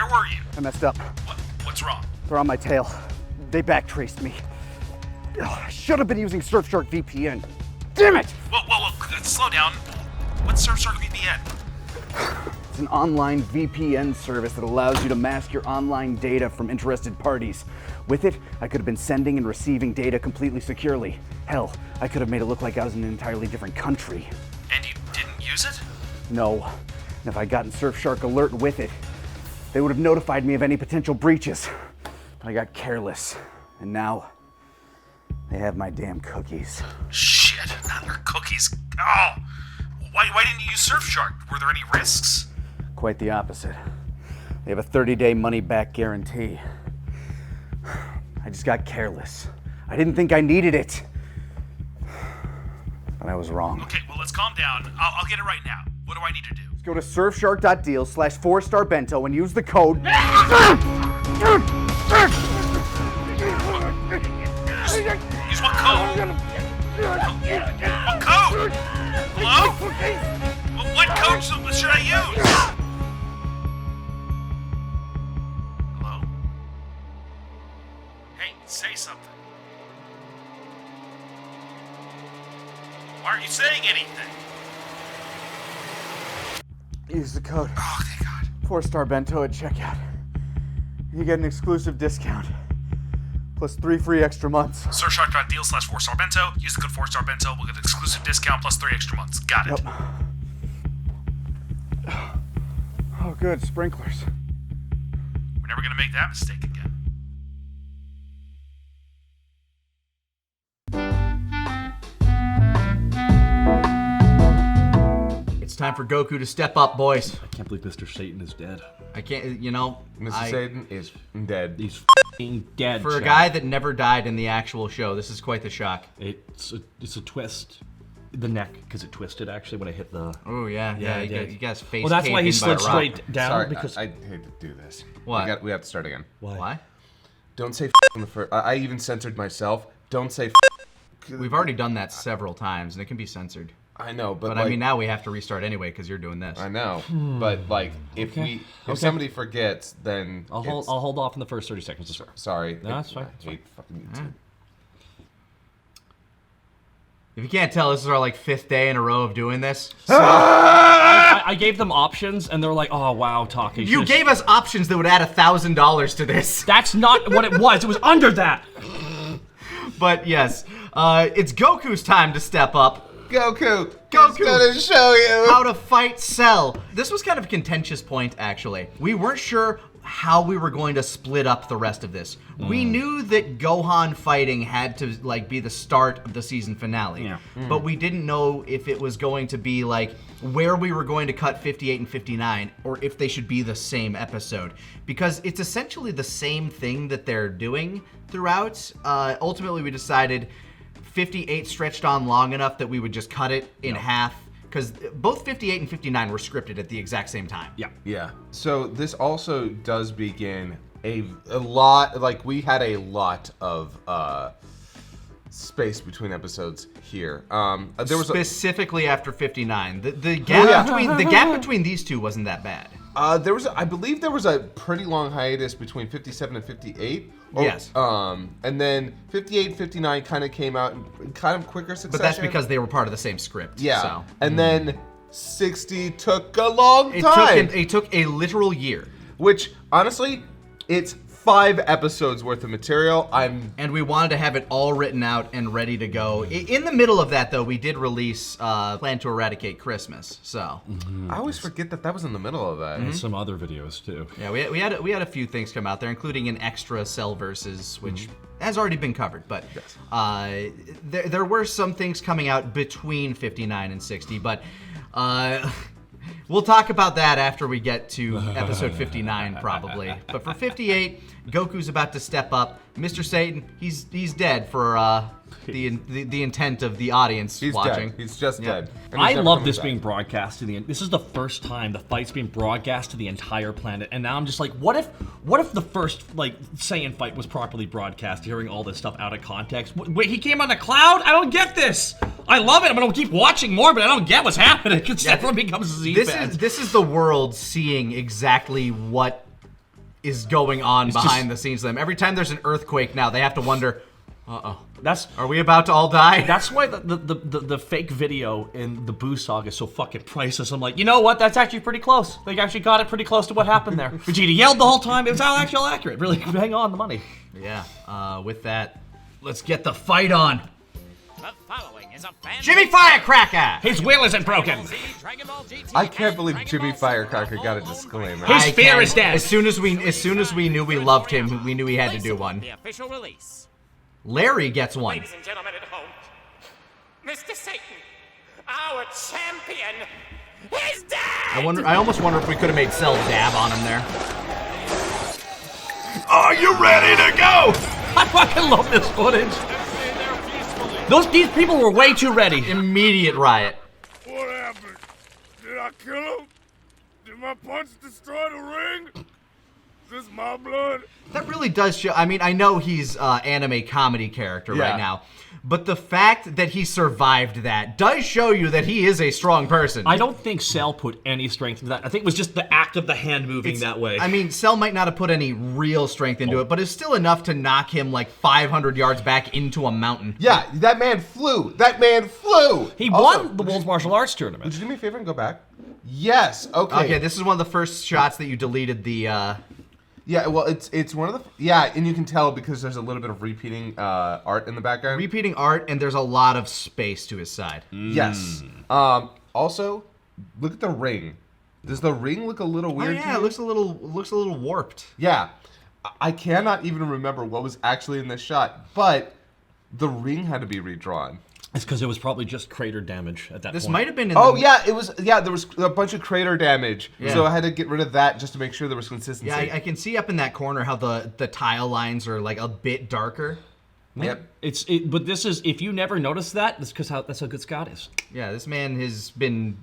Where were you? I messed up. What's wrong? They're on my tail. They backtraced me. I should have been using Surfshark VPN. Damn it! Whoa, slow down. What's Surfshark VPN? It's an online VPN service that allows you to mask your online data from interested parties. With it, I could have been sending and receiving data completely securely. Hell, I could have made it look like I was in an entirely different country. And you didn't use it? No. And if I'd gotten Surfshark Alert with it, they would have notified me of any potential breaches. But I got careless. And now, they have my damn cookies. Shit, not their cookies. Oh! Why didn't you use Surfshark? Were there any risks? Quite the opposite. They have a 30-day money-back guarantee. I just got careless. I didn't think I needed it. But I was wrong. Okay, well, let's calm down. I'll get it right now. What do I need to do? Go to surfshark.deal/4starbento and use the code. Use what code? What code? Hello? What code should I use? Hello? Hey, say something. Why aren't you saying anything? Use the code. Oh, thank God. 4-star bento at checkout. You get an exclusive discount. Plus 3 free extra months. Surfshark.deal/4starbento. Use the code 4starbento. We'll get an exclusive discount plus 3 extra months. Got it. Yep. Oh, good. Sprinklers. We're never going to make that mistake again. It's time for Goku to step up, boys. I can't believe Mr. Satan is dead. I can't, you know. Mr. Satan is dead. He's f***ing dead. For a guy that never died in the actual show, this is quite the shock. It's a twist. The neck, because it twisted actually when I hit the. Oh yeah. You guys face. Well, that's why he slid straight. straight down. Sorry, because I hate to do this. What? We have to start again. Why? Don't say in the first. I even censored myself. Don't say. We've already done that several times, and it can be censored. I know, but But like, I mean, now we have to restart anyway because you're doing this. I know, but like, if somebody forgets, then I'll hold off in the first 30 seconds. Sorry. No, that's fine. I hate fucking YouTube. If you can't tell, this is our like 5th day in a row of doing this. So, I gave them options, and they're like, "Oh wow, talking." You gave us options that would add $1,000 to this. That's not what it was. It was under that. But yes, it's Goku's time to step up. Goku, Goku, he's gonna show you how to fight Cell. This was kind of a contentious point, actually. We weren't sure how we were going to split up the rest of this. We knew that Gohan fighting had to like be the start of the season finale, but we didn't know if it was going to be like where we were going to cut 58 and 59, or if they should be the same episode, because it's essentially the same thing that they're doing throughout. Ultimately, we decided 58 stretched on long enough that we would just cut it in half, because both 58 and 59 were scripted at the exact same time. Yeah. So this also does begin a lot. Like we had a lot of space between episodes here. There was specifically after 59. The gap between these two wasn't that bad. I believe there was a pretty long hiatus between 57 and 58. Yes. And then 58, 59 kind of came out in kind of quicker succession. But that's because they were part of the same script. Yeah. So. And then 60 took a long time. It took a literal year. Which, honestly, it's 5 episodes worth of material. And we wanted to have it all written out and ready to go. In the middle of that, though, we did release Plan to Eradicate Christmas. So I always forget that was in the middle of that. And some other videos too. yeah, we had a few things come out there, including an extra Cell Versus, which has already been covered. But there were some things coming out between 59 and 60, but. We'll talk about that after we get to episode 59, probably. But for 58, Goku's about to step up. Mr. Satan, he's dead for the intent of the audience watching. Dead. He's just dead. And I he's never love coming this back. being broadcast to the end. This is the first time the fight's being broadcast to the entire planet, and now I'm just like, what if the first like Saiyan fight was properly broadcast? Hearing all this stuff out of context. Wait, he came on a cloud? I don't get this. I love it. I'm gonna keep watching more, but I don't get what's happening. It definitely becomes a Z fan. This is the world seeing exactly what is going on behind the scenes of them. Every time there's an earthquake now, they have to wonder, are we about to all die? That's why the fake video in the Boo saga is so fucking priceless. I'm like, you know what? That's actually pretty close. They actually got it pretty close to what happened there. Vegeta yelled the whole time. It was all actually accurate. Really, hang on the money. Yeah. With that, let's get the fight on. The following is a fan Jimmy Firecracker! His will isn't broken. Dragonball GT I can't and believe Dragon Jimmy Ball Firecracker Super got a Bowl disclaimer. His fear is dead. As soon as we knew we loved him, we knew he had to do one. The official release. Larry gets one. Ladies and gentlemen at home, Mr. Satan, our champion, is dead! I almost wonder if we could have made Cell dab on him there. Are you ready to go? I fucking love this footage. These people were way too ready. Immediate riot. What happened? Did I kill him? Did my punch destroy the ring? Is this my blood? That really does show. I mean, I know he's anime comedy character Yeah. right now, but the fact that he survived that does show you that he is a strong person. I don't think Cell put any strength into that. I think it was just the act of the hand moving that way. I mean, Cell might not have put any real strength into it, but it's still enough to knock him like 500 yards back into a mountain. Yeah, that man flew. That man flew. he Also, won the World Martial Arts Tournament. Would you do me a favor and go back? Yes. Okay. Okay, this is one of the first shots that you deleted the. Yeah. Well, it's one of the. Yeah, and you can tell because there's a little bit of repeating art in the background. Repeating art, and there's a lot of space to his side. Yes. Also, look at the ring. Does the ring look a little Oh weird? to yeah, you? it looks a little warped. Yeah. I cannot even remember what was actually in this shot, but the ring had to be redrawn. It's because it was probably just crater damage at that This point. might have been in Oh the, yeah, it was. Yeah, there was a bunch of crater damage, Yeah. so I had to get rid of that just to make sure there was consistency. Yeah, I can see up in that corner how the tile lines are like a bit darker. Yep. But this is, if you never noticed that, that's because that's how good Scott is. Yeah, this man has been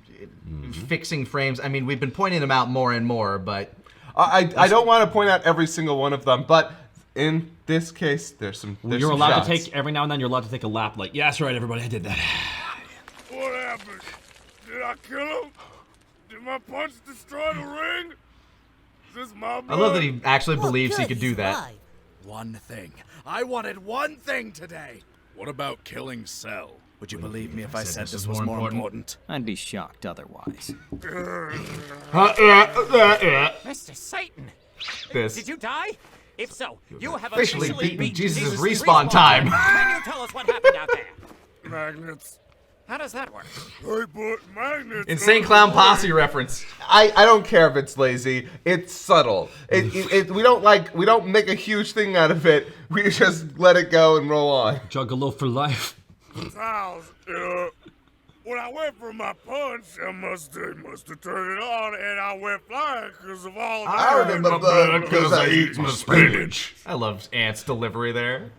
fixing frames. I mean, we've been pointing them out more and more, but I don't want to point out every single one of them, but in this case, there's You're some allowed shots. to take, every now and then, you're allowed to take a lap like, yeah, that's right, everybody, I did that. What happened? Did I kill him? Did my punch destroy the ring? Is this my blood? I love that he actually believes he could do that. One thing. I wanted one thing today. What about killing Cell? Would you believe me if I said this was more important? I'd be shocked otherwise. Mr. Satan, This. did you die? If so, you have Officially officially beaten beaten Jesus' Jesus' respawn time. Can you tell us what happened out there? Magnets. How does that work? They put magnets. Insane on Clown the Posse reference. I don't care if it's lazy. It's subtle. We don't make a huge thing out of it. We just let it go and roll on. Juggalo for life. tiles. When I went for my punch, they must have turned it on, and I went flying because of all the. I remember because I eat my spinach. I love Ant's delivery there.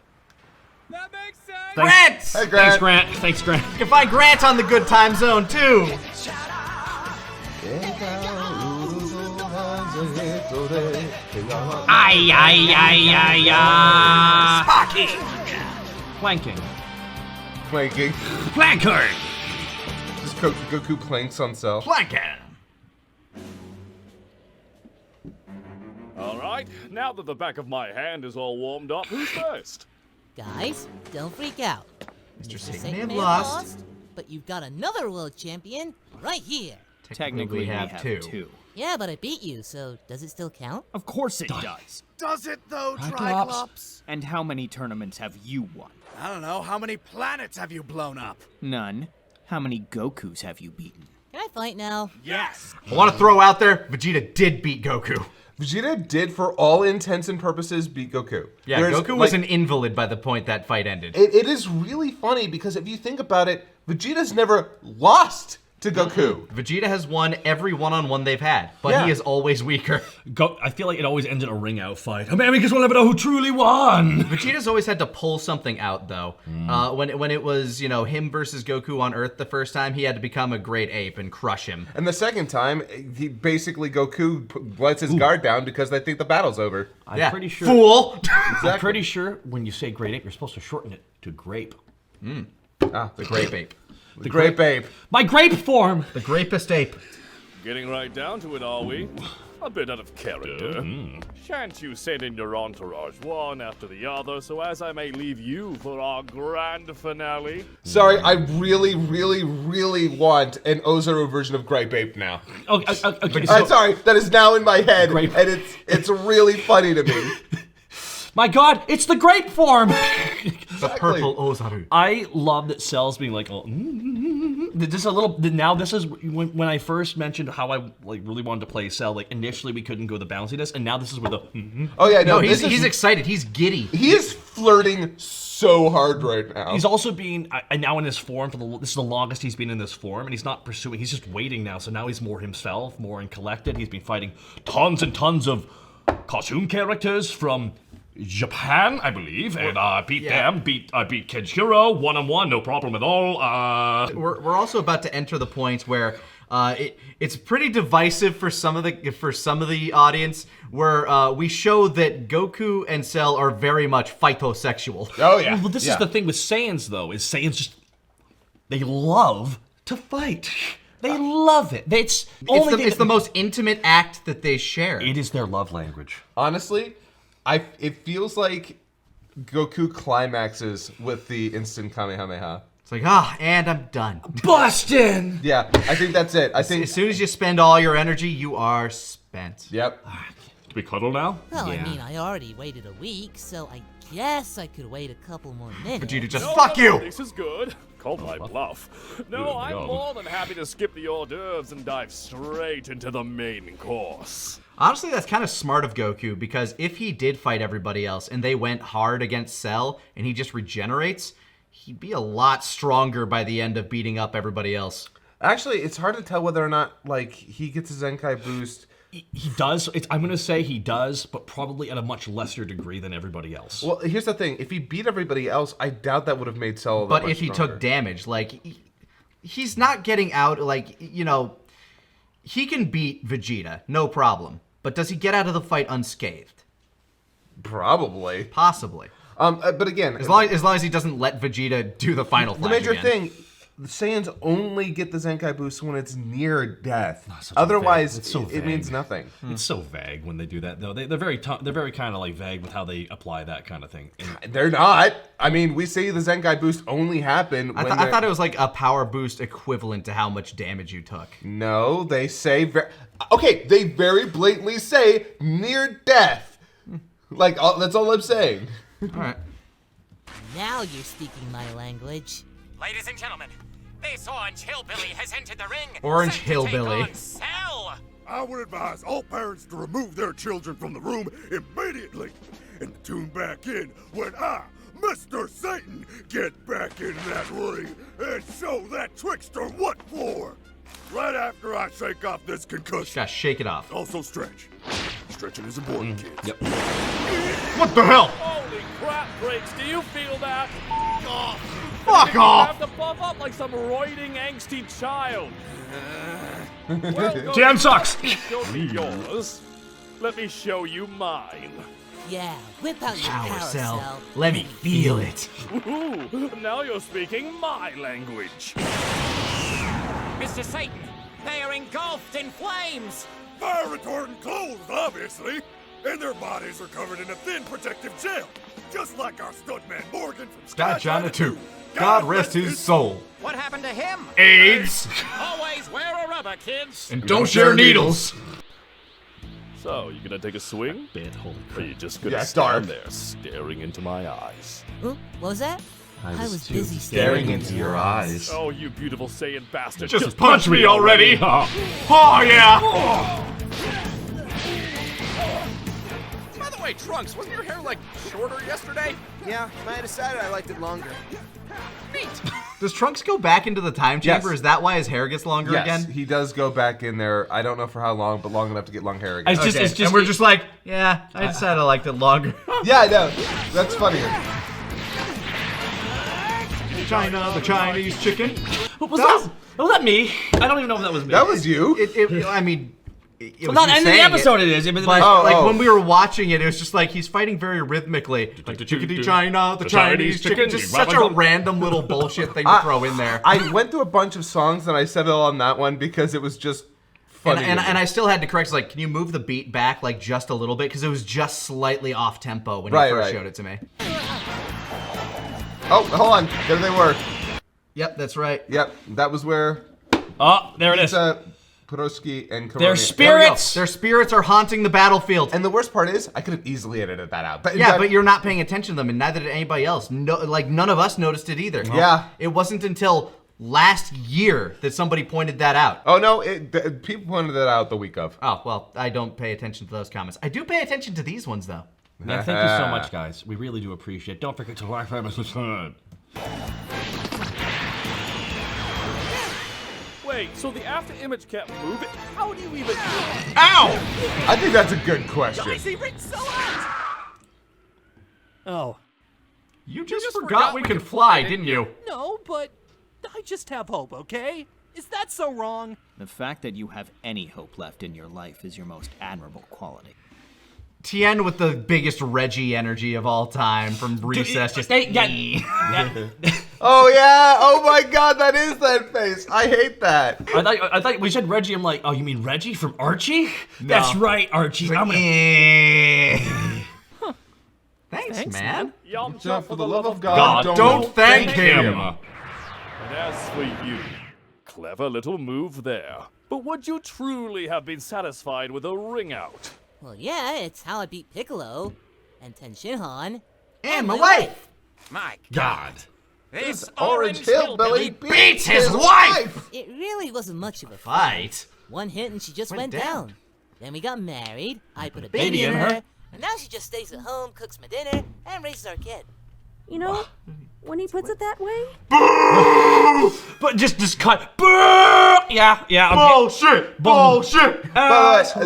That makes sense. Grant! Hey, Thanks, Grant. Grant. Thanks, Grant. You can find Grant on the Good Time Zone too. Ay, ay, ay, ay, ay. Sparking. Planking. Planking. Planker. Just Goku planks on Cell. Planking. All right, now that the back of my hand is all warmed up, who's first? Guys, don't freak out. Mr. Satan Satan may have may lost. but you've got another world champion right here. Technically, we have two. two. Yeah, but I beat you, so does it still count? Of course it does. Does it though, Triclops. Triclops? And how many tournaments have you won? I don't know. How many planets have you blown up? None. How many Gokus have you beaten? Can I fight now? Yes. I want to throw out there, Vegeta did beat Goku. Vegeta did, for all intents and purposes, beat Goku. Yeah, There's, Goku was like, an invalid by the point that fight ended. It is really funny because if you think about it, Vegeta's never lost to Goku. Vegeta has won every one-on-one they've had, but Yeah. he is always weaker. I feel like it always ends in a ring out fight. Americans will never know who truly won. Vegeta's always had to pull something out, though. When it was, him versus Goku on Earth the first time, he had to become a great ape and crush him. And the second time, he basically Goku lets his guard down because they think the battle's over. I'm pretty sure. Fool! I'm pretty sure when you say great ape, you're supposed to shorten it to grape. Ah, The grape ape. the grape ape. My grape form. The grapest ape. Getting right down to it, are we? A bit out of character. Shan't you send in your entourage one after the other so as I may leave you for our grand finale? Sorry, I really, really, really want an Ozaru version of Grape Ape now. Okay, Sorry, that is now in my head, and it's really funny to me. My God, it's the grape form. The purple Ozaru. I love that Cell's being like, oh, just a little. Now this is when I first mentioned how I like really wanted to play Cell. Like initially we couldn't go the bounciness, and now this is where the. Oh yeah, no, he's excited. He's giddy. He is flirting so hard right now. He's also being now in his form this is the longest he's been in this form, and he's not pursuing. He's just waiting now. So now he's more himself, more and collected. He's been fighting tons and tons of cartoon characters from Japan, I believe, and beat them. I beat Kenshiro 1-on-1, no problem at all. We're also about to enter the point where it's pretty divisive for some of the audience, where we show that Goku and Cell are very much phytosexual. Oh yeah. Well, this is the thing with Saiyans though. Is Saiyans just they love to fight. They love it. It's the most intimate act that they share. It is their love language. Honestly, it feels like Goku climaxes with the instant Kamehameha. It's like, and I'm done. Bustin'! Yeah, I think that's it. I think as soon as you spend all your energy, you are spent. Yep. Do we cuddle now? Well, I mean, I already waited a week, so I guess I could wait a couple more minutes. Vegeta, just fuck you! This is good. Call my bluff. No, I'm more than happy to skip the hors d'oeuvres and dive straight into the main course. Honestly, that's kind of smart of Goku, because if he did fight everybody else and they went hard against Cell and he just regenerates, he'd be a lot stronger by the end of beating up everybody else. Actually, it's hard to tell whether or not like he gets a Zenkai boost. He does. I'm going to say he does, but probably at a much lesser degree than everybody else. Well, here's the thing. If he beat everybody else, I doubt that would have made Cell But if he took damage, like, he's not getting out, like, you know, he can beat Vegeta, no problem. But does he get out of the fight unscathed? Probably. Possibly. But again... As long as he doesn't let Vegeta do the final flash The major again. thing... The Saiyans only get the Zenkai boost when it's near death. Otherwise, it means nothing. It's so vague when they do that, though. They're very kind of like vague with how they apply that kind of thing. They're not. I mean, we say the Zenkai boost only happen when I thought it was like a power boost equivalent to how much damage you took. No, they say... Okay, they very blatantly say near death. Like, that's all I'm saying. All right. Now you're speaking my language. Ladies and gentlemen, this orange hillbilly has entered the ring. Orange set to take hillbilly. on Cell. I would advise all parents to remove their children from the room immediately and tune back in when I, Mr. Satan, get back in that ring and show that trickster what for. Right after I shake off this concussion. Gotta shake it off. Also stretch. Stretching is important, kids. Yep. What the hell? Holy crap, Briggs, do you feel that? Fuck off! You have to buff up like some roiding, angsty child. Well, Jam sucks! Show me yours. Let me show you mine. Yeah, whip out your Power power Cell. cell. Let me feel it. Ooh, now you're speaking my language. Mr. Satan, they are engulfed in flames. Fire retardant clothes, obviously. And their bodies are covered in a thin protective gel. Just like our stuntman Morgan from Sky China 2. 2. God rest his soul. What happened to him? AIDS. Always wear a rubber, kids. And don't share needles. So, you gonna take a swing? Holy Or are you just gonna Yeah, stand dark. there staring into my eyes? What was that? I was busy Staring into your eyes. Oh, you beautiful Saiyan bastard. Just punch me already. Oh, yeah. By the way, Trunks, wasn't your hair, like, shorter yesterday? Yeah, I decided I liked it longer. Neat. Does Trunks go back into the time chamber? Yes. Is that why his hair gets longer Yes, again? he does go back in there. I don't know for how long, but long enough to get long hair again. Okay. And we're just like, yeah, I decided I liked it longer. Yeah, I know. That's funnier. China, the Chinese chicken. What was that? Was that me? I don't even know if that was me. That was you. I mean, it Well, was not you in the saying episode it, it is. But but when we were watching it, it was just like he's fighting very rhythmically. Like the chickadee China, the Chinese chicken. Just such a random little bullshit thing to throw in there. I went through a bunch of songs and I said it all on that one because it was just funny. And I still had to correct, like, can you move the beat back, like, just a little bit? Because it was just slightly off tempo when you first showed it to me. Oh, hold on. There they were. Yep, that's right. Yep, that was where... Oh, there it is. Podolsky and Koroni. Their spirits! Their spirits are haunting the battlefield. And the worst part is, I could have easily edited that out. But yeah, but you're not paying attention to them, and neither did anybody else. No, like, none of us noticed it either. Yeah. It wasn't until last year that somebody pointed that out. Oh, no, people pointed that out the week of. Oh, well, I don't pay attention to those comments. I do pay attention to these ones, though. Yeah, thank you so much, guys. We really do appreciate it. Don't forget to like, favorite, subscribe. Wait, so the after image kept moving? How do you even... Ow! I think that's a good question. Oh. You just forgot we can fly, didn't you? No, but I just have hope, okay? Is that so wrong? The fact that you have any hope left in your life is your most admirable quality. Tien with the biggest Reggie energy of all time from Recess. Just Oh yeah! Oh my God, that is that face. I hate that. I thought we said Reggie. I'm like, oh, you mean Reggie from Archie? No. That's right, Archie. I'm gonna... Thanks, man. Yamcha, for the love of God, don't thank him. And as for you, clever little move there. But would you truly have been satisfied with a ring out? Well, yeah, it's how I beat Piccolo, and Ten Shinhan, and my wife. My God. This orange hillbilly beats his wife! It really wasn't much of a fight. One hit and she just went down. Then we got married, I put a baby baby in in her, and now she just stays at home, cooks my dinner, and raises our kid. You know, when he puts it that way? But just cut. Yeah. Okay. Bullshit.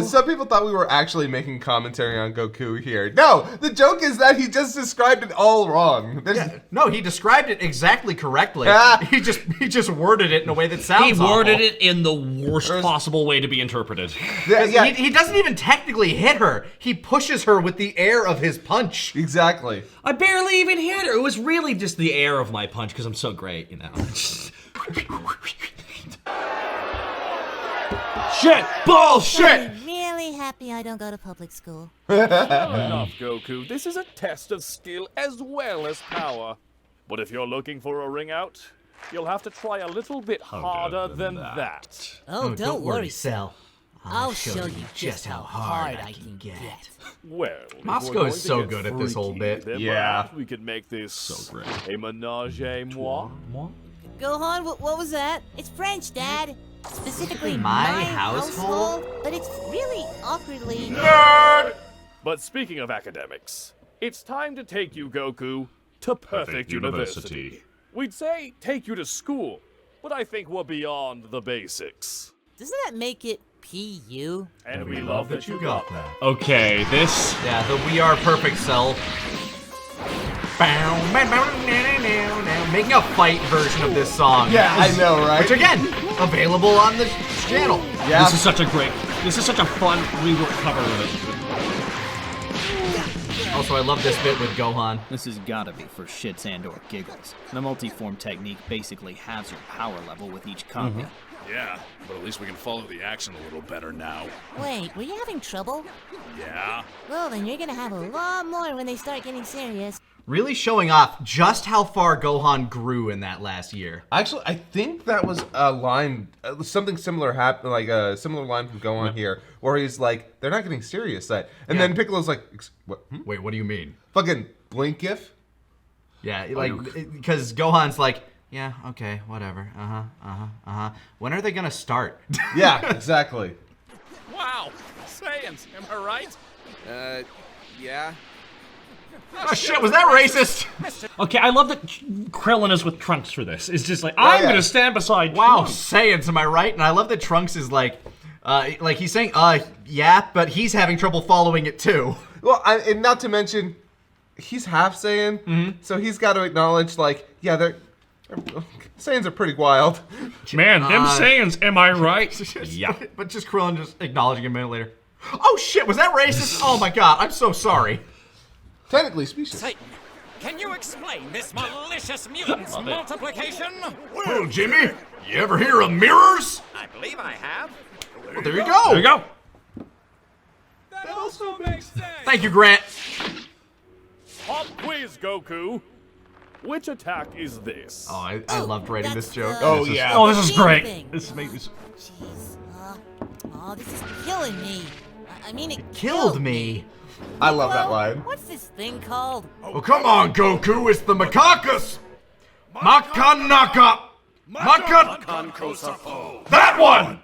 Some people thought we were actually making commentary on Goku here. No, the joke is that he just described it all wrong. No, he described it exactly correctly. He just worded it in a way that sounds He worded awful. it in the worst possible way to be interpreted. He doesn't even technically hit her. He pushes her with the air of his punch. Exactly. I barely even hit her. It was really just the air of my punch because I'm so great, you know. Shit! Bullshit! I'm really happy I don't go to public school. Fair enough, Goku. This is a test of skill as well as power. But if you're looking for a ring out, you'll have to try a little bit harder than that. Oh, don't worry, Cell. I'll show you just how hard I can get. Well, Moscow is so good at this whole bit. Then perhaps we could make this so great. A menage a moi. Gohan, what was that? It's French, Dad. Specifically my household? But it's really awkwardly... Nerd! But speaking of academics, it's time to take you, Goku, to Perfect University. We'd say take you to school, but I think we're beyond the basics. Doesn't that make it PU? And we love that you got that. Okay, this... Yeah, the We Are Perfect Cell. Making a fight version of this song. Yeah, I know, right? Which again, available on the channel. Yeah. This is such a fun rework cover of it. Also, I love this bit with Gohan. This has gotta be for shits and or giggles. The multi-form technique basically halves your power level with each combat. Yeah, but at least we can follow the action a little better now. Wait, were you having trouble? Yeah? Well, then you're gonna have a lot more when they start getting serious. Really showing off just how far Gohan grew in that last year. Actually, I think that was a line, something similar happened, like a similar line from Gohan here, where he's like, they're not getting serious yet. And then Piccolo's like, what? Wait, what do you mean? Fucking blink gif? Yeah, like, because Gohan's like, yeah, okay, whatever. When are they gonna start? Yeah, exactly. Wow, Saiyans, am I right? Yeah. Oh shit, was that racist? Okay, I love that Krillin is with Trunks for this. It's just like, I'm gonna stand beside Wow, Trunks. Saiyans, am I right? And I love that Trunks is like he's saying, yeah, but he's having trouble following it too. Well, and not to mention, he's half Saiyan, so he's got to acknowledge, like, yeah, Saiyans are pretty wild. Man, them Saiyans, am I right? Yeah. But just Krillin just acknowledging a minute later. Oh shit, was that racist? Oh my god, I'm so sorry. Technically species. Satan, can you explain this malicious mutant's multiplication? Well, Jimmy, you ever hear of mirrors? I believe I have. Well, there you go. There you go. That also makes sense. Thank you, Grant. Pop quiz, Goku. Which attack is this? Oh, I loved writing this joke. Oh, this is great. This makes me. Jeez. Oh, this is killing me. I mean, it Killed me. I love that line. What's this thing called? Oh, come on, Goku. It's the Makakis. Makanaka. Makan. That one.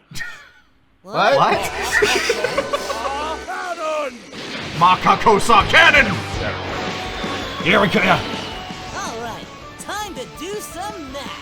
What? Cannon! Makakosa Cannon. Here we go. Yeah. All right, time to do some math.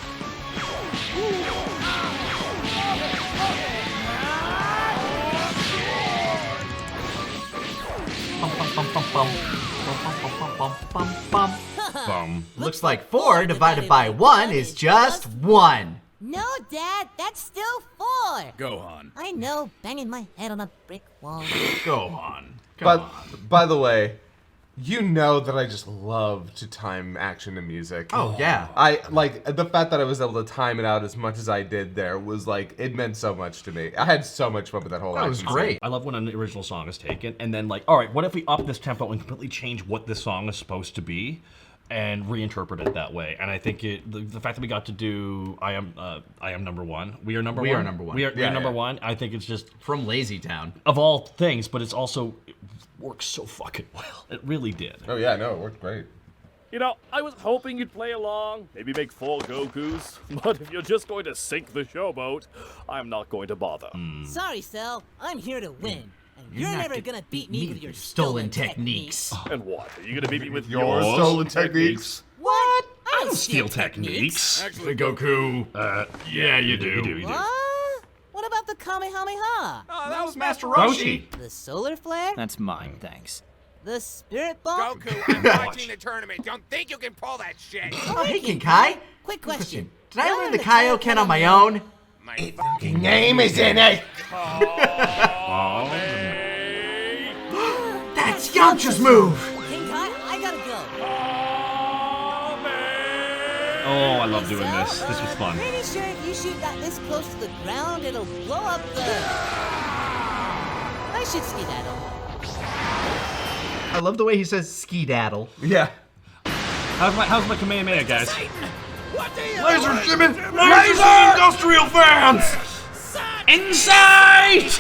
Looks like 4 divided by 1 is just 1. No, Dad, that's still 4. Gohan. I know, banging my head on a brick wall. Gohan. By the way, you know that I just love to time action and music. Oh, yeah. I like the fact that I was able to time it out as much as I did there was like it meant so much to me. I had so much fun with that whole action. That was great. I love when an original song is taken and then like, all right, what if we up this tempo and completely change what this song is supposed to be and reinterpret it that way? And I think the fact that we got to do I am number one. We are number one. We are number one. We are number one. I think it's just from Lazy Town of all things, but it's also it works so fucking well. It really did. Oh yeah, no, it worked great. You know, I was hoping you'd play along, maybe make 4 Gokus, but if you're just going to sink the showboat, I'm not going to bother. Sorry, Cell, I'm here to win. And You're you're not never gonna beat me with your stolen techniques. And what? Are you gonna beat me with Your yours? stolen techniques? What? I don't steal techniques. Actually, Goku. Yeah, you do. What? What about the Kamehameha? Oh, that was Master Roshi. The solar flare? That's mine, thanks. The spirit bomb? Goku, I'm watching the tournament. Don't think you can pull that shit. Oh, hey, Kinkai. Quick question. Did I learn the Kaioken on my own? My fucking name is in it. That's Yamcha's move. Kinkai, I gotta go. Oh, I love doing this. This was fun. Pretty sure if you shoot that this close to the ground, it'll blow up the... I should skedaddle. I love the way he says ski-daddle. Yeah. How's my Kamehameha, guys? Laser Jimmy! Laser industrial fans! Inside!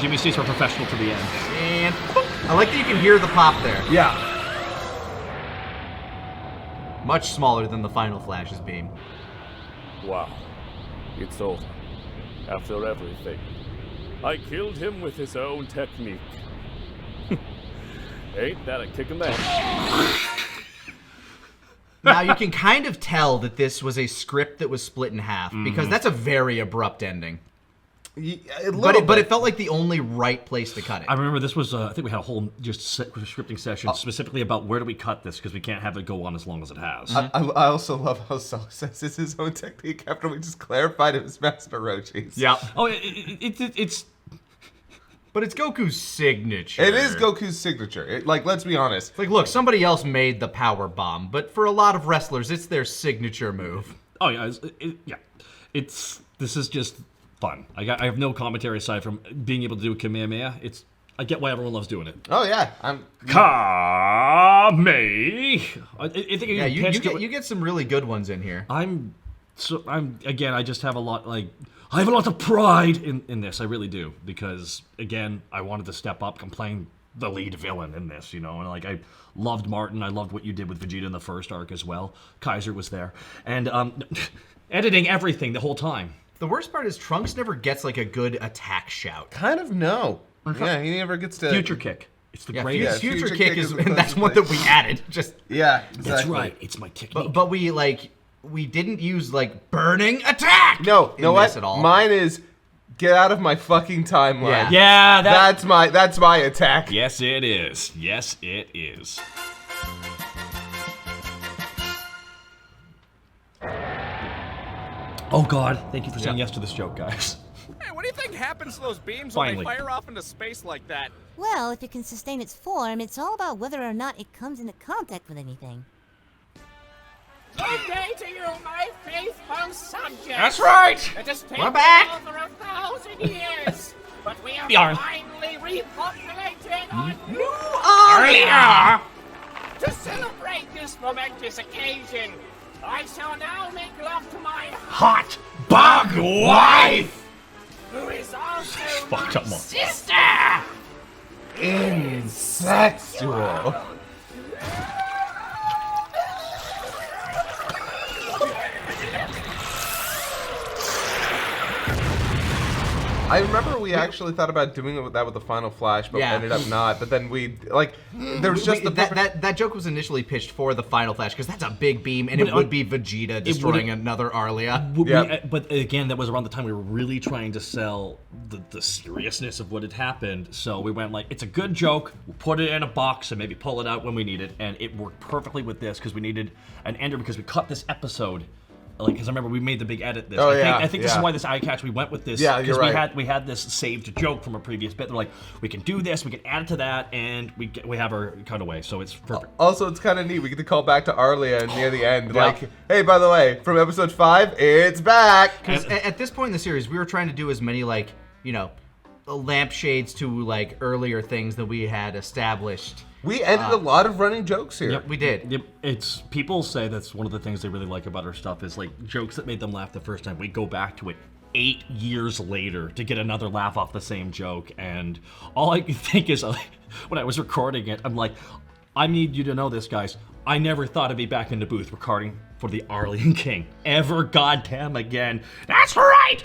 Jimmy stays for professional to the end. And I like that you can hear the pop there. Yeah. Much smaller than the final Flash's beam. Wow. It's over. After everything. I killed him with his own technique. Ain't that a kick in the head? Now you can kind of tell that this was a script that was split in half because that's a very abrupt ending. But it felt like the only right place to cut it. I remember this was, I think we had a whole scripting session specifically about where do we cut this because we can't have it go on as long as it has. I also love how Cell says it's his own technique after we just clarified it was Master Roshi's. Yeah. Oh, it's... But it's Goku's signature. It is Goku's signature. Let's be honest. It's like, look, somebody else made the power bomb, but for a lot of wrestlers, it's their signature move. Oh, yeah. This is just fun. I have no commentary aside from being able to do Kamehameha. I get why everyone loves doing it. Oh, yeah. You get some really good ones in here. I just have a lot, I have a lot of pride in this, I really do, because, again, I wanted to step up. I'm playing the lead villain in this, and, I loved Martin. I loved what you did with Vegeta in the first arc as well. Kaiser was there. And editing everything the whole time. The worst part is Trunks never gets, a good attack shout. Kind of no. Yeah, he never gets to... Future kick. It's the greatest. Future kick is and that's one that we added. Yeah, exactly. That's right. It's my technique. But we didn't use burning attack. No, you know what? At all. Mine is get out of my fucking timeline. Yeah, that's my attack. Yes, it is. Yes, it is. Oh God! Thank you for saying yes to this joke, guys. Hey, what do you think happens to those beams Finally. when they fire off into space like that? Well, if it can sustain its form, it's all about whether or not it comes into contact with anything. Good day to you, my faithful subjects. That's right. It has taken We're back. over 1,000 years, but we are Yarn. finally repopulating on New Arlia. To celebrate this momentous occasion, I shall now make love to my Hot bug wife. who is also Fucked up my one. sister. Insexual. I remember we actually thought about doing that with the Final Flash, but Yeah. ended up not. But then there was just that joke was initially pitched for the Final Flash because that's a big beam, and But it would be Vegeta destroying another Arlia. But again, that was around the time we were really trying to sell the seriousness of what had happened. So we went like, it's a good joke. We'll put it in a box and maybe pull it out when we need it. And it worked perfectly with this because we needed an ender because we cut this episode. Like, because I remember we made the big edit this. I think this is why this eye catch we went with this. Yeah, you're right. we had this saved joke from a previous bit. They're like, we can do this, we can add it to that, and we have our cutaway. So it's perfect. Also, it's kind of neat. We get to call back to Arlia near the end. Like, hey, by the way, from episode 5, it's back. Because at this point in the series, we were trying to do as many, like, you know, lampshades to, like, earlier things that we had established. We ended a lot of running jokes here. Yep, we did. Yep. It's people say that's one of the things they really like about our stuff is like jokes that made them laugh the first time. We go back to it 8 years later to get another laugh off the same joke, and all I can think is when I was recording it, I'm like, I need you to know this, guys. I never thought I'd be back in the booth recording for the Arlian King ever goddamn again. That's right.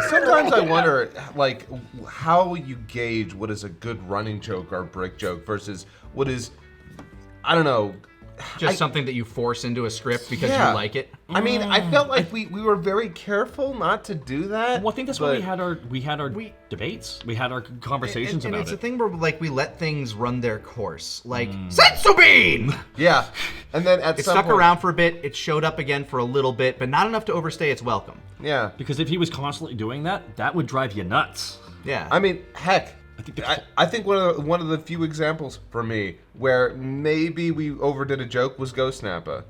Sometimes I wonder, like, how you gauge what is a good running joke or brick joke versus what is, I don't know. Just something that you force into a script because you like it. I mean, I felt like we were very careful not to do that. Well, I think that's why we had our debates. We had our conversations and about it's it. a thing where like we let things run their course. Like Sensu Bean! Yeah. And then it stuck around for a bit, it showed up again for a little bit, but not enough to overstay its welcome. Yeah. Because if he was constantly doing that, that would drive you nuts. Yeah. I mean, heck, I think one of the few examples for me where maybe we overdid a joke was Ghost Nappa,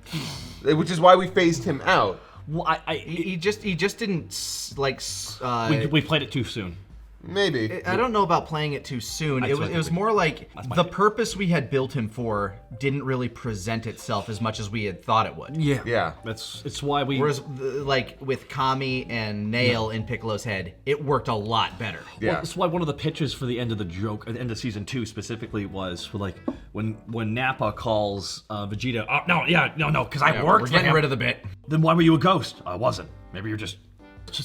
which is why we phased him out. Well, he just didn't like. We played it too soon. Maybe. I don't know about playing it too soon. It was more like the purpose we had built him for didn't really present itself as much as we had thought it would. Yeah. It's why we. Whereas, like with Kami and Nail in Piccolo's head, it worked a lot better. Yeah. Well, that's why one of the pitches for the end of the joke, at the end of season 2 specifically, was for like when Nappa calls Vegeta. Oh no, because I worked. We're getting rid of the bit. Then why were you a ghost? I wasn't. Maybe you're just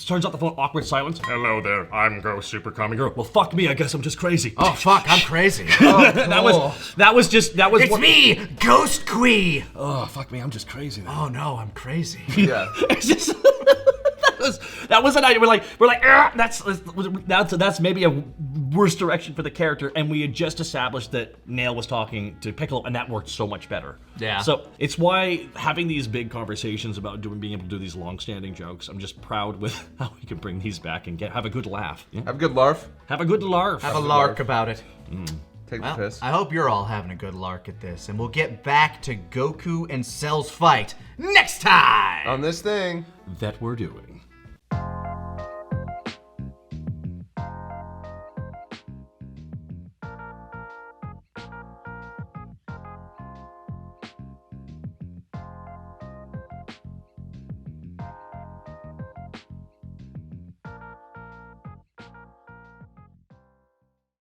turns out the phone, awkward silence. Hello there, I'm Ghost Super Kami Girl. Well, fuck me, I guess I'm just crazy. Oh fuck, I'm crazy. That was It's me, Ghost Quee. Oh fuck me, I'm just crazy. Then. Oh no, I'm crazy. Yeah. It's just that was an idea. We're like that's maybe a worse direction for the character, and we had just established that Nail was talking to Piccolo, and that worked so much better. Yeah. So it's why having these big conversations about being able to do these long-standing jokes, I'm just proud with how we can bring these back and have a good laugh. Yeah? Have a good larf. Have a good larf. Have a lark about it. Take Well, the piss. I hope you're all having a good lark at this, and we'll get back to Goku and Cell's fight next time On this thing that we're doing.